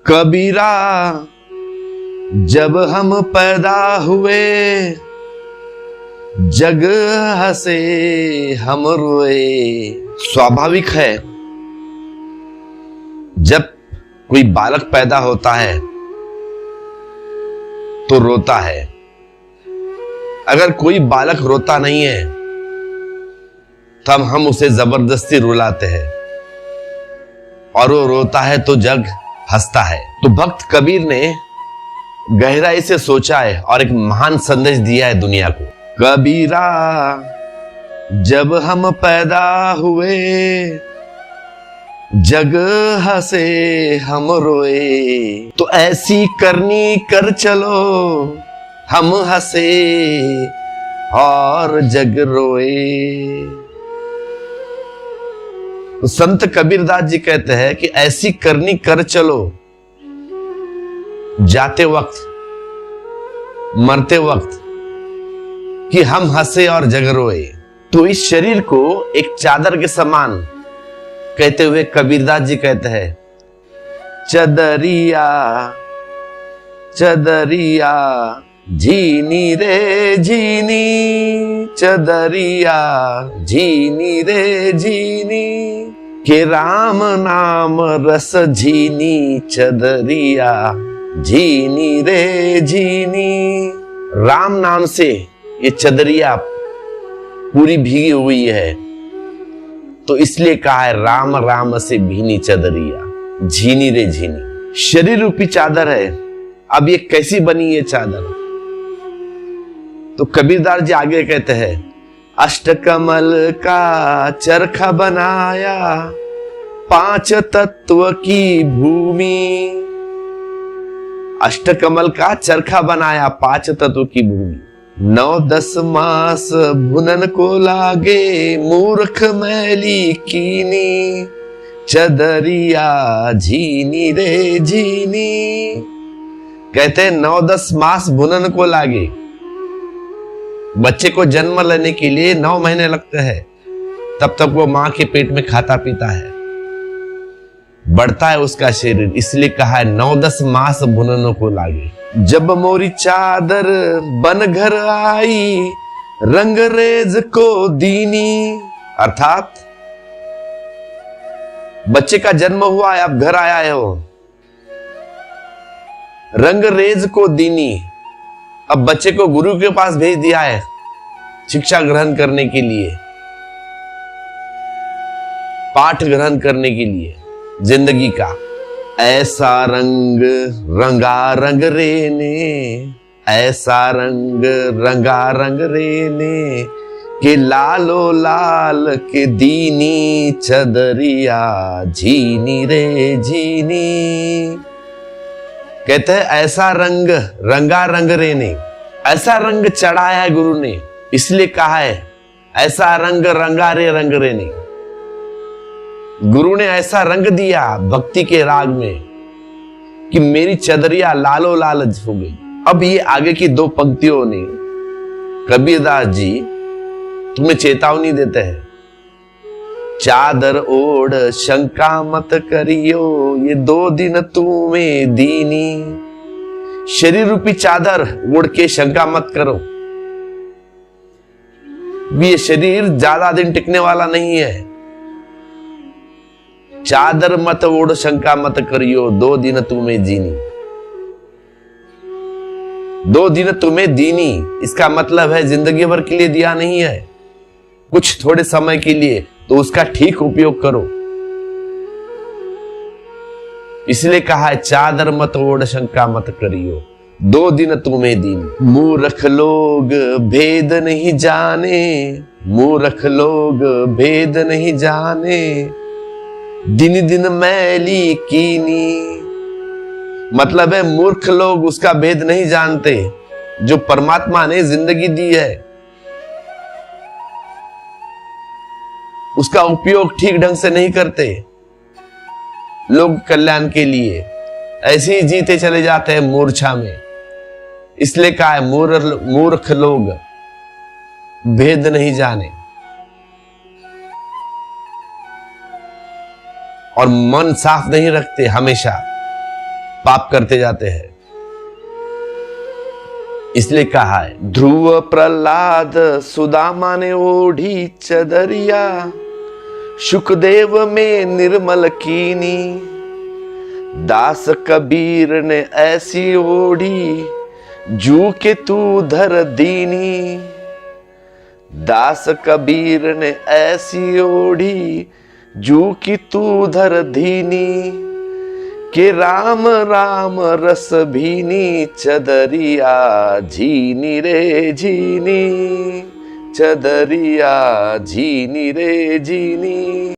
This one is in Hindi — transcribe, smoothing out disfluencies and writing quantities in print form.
कबीरा जब हम पैदा हुए, जग हंसे हम रोए। स्वाभाविक है, जब कोई बालक पैदा होता है तो रोता है। अगर कोई बालक रोता नहीं है तब हम उसे जबरदस्ती रुलाते हैं, और वो रोता है तो जग हंसता है। तो भक्त कबीर ने गहराई से सोचा है और एक महान संदेश दिया है दुनिया को। कबीरा जब हम पैदा हुए, जग हंसे हम रोए। तो ऐसी करनी कर चलो, हम हंसे और जग रोए। तो संत कबीरदास जी कहते हैं कि ऐसी करनी कर चलो, जाते वक्त, मरते वक्त, कि हम हंसे और जग रोए। तो इस शरीर को एक चादर के समान कहते हुए कबीरदास जी कहते हैं, चदरिया चदरिया झीनी रे झीनी, चदरिया झीनी रे झीनी, के राम नाम रस झीनी, चदरिया झीनी रे झीनी। राम नाम से ये चदरिया पूरी भीगी हुई है, तो इसलिए कहा है राम राम से भीनी चदरिया, झीनी रे झीनी। शरीर रूपी चादर है। अब ये कैसी बनी ये चादर? तो कबीरदास जी आगे कहते हैं, अष्टकमल का चरखा बनाया, 5 तत्व की भूमि। अष्टकमल का चरखा बनाया, 5 तत्व की भूमि। 9-10 मास भुनन को लागे, मूर्ख मैली कीनी, चदरिया झीनी रे झीनी। कहते हैं 9-10 मास भुनन को लागे। बच्चे को जन्म लेने के लिए 9 महीने लगते हैं, तब तक वो मां के पेट में खाता पीता है, बढ़ता है उसका शरीर। इसलिए कहा है 9-10 मास भुननों को लागे। जब मोरी चादर बन घर आई, रंगरेज को दीनी। अर्थात बच्चे का जन्म हुआ है, अब घर आया है वो, रंगरेज को दीनी। अब बच्चे को गुरु के पास भेज दिया है शिक्षा ग्रहण करने के लिए, पाठ ग्रहण करने के लिए जिंदगी का। ऐसा रंग रंगा रंग रे ने, ऐसा रंग रंगा रंग रे ने, के लालो लाल के दीनी, चदरिया झीनी रे झीनी। कहते हैं ऐसा रंग रंगा रंग रे ने, ऐसा रंग चढ़ाया है गुरु ने, इसलिए कहा है ऐसा रंग रंगा रे रंग रे ने। गुरु ने ऐसा रंग दिया भक्ति के राग में कि मेरी चदरिया लालो लाल हो गई। अब ये आगे की 2 पंक्तियों ने कबीरदास जी तुम्हें चेतावनी देते हैं, चादर ओढ़ शंका मत करियो, ये 2 दिन तुम्हें दीनी। शरीर रूपी चादर ओढ़ के शंका मत करो, ये शरीर ज्यादा दिन टिकने वाला नहीं है। चादर मत ओढ़ शंका मत करियो, 2 दिन तुम्हें दीनी। 2 दिन तुम्हें दीनी, इसका मतलब है जिंदगी भर के लिए दिया नहीं है, कुछ थोड़े समय के लिए, तो उसका ठीक उपयोग करो। इसलिए कहा है चादर मत ओढ़ शंका मत करियो, 2 दिन तुम्हें दीनी। मूर्ख लोग भेद नहीं जाने, मूर्ख लोग भेद नहीं जाने, दिन दिन मैली कीनी। मतलब है मूर्ख लोग उसका भेद नहीं जानते जो परमात्मा ने जिंदगी दी है, उसका उपयोग ठीक ढंग से नहीं करते लोग कल्याण के लिए, ऐसे ही जीते चले जाते हैं मूर्छा में। इसलिए कहा है मूर्ख लोग भेद नहीं जाने, और मन साफ नहीं रखते हमेशा, पाप करते जाते हैं। इसलिए कहा है, ध्रुव प्रहलाद सुदामा ने ओढ़ी चदरिया, शुकदेव में निर्मल कीनी, दास कबीर ने ऐसी ओढ़ी, जू के तू धर दीनी। दास कबीर ने ऐसी ओढ़ी, जू की तू धर दीनी, के राम राम रस भीनी, चदरिया झीनी रे झीनी, चदरिया झीनी रे झीनी।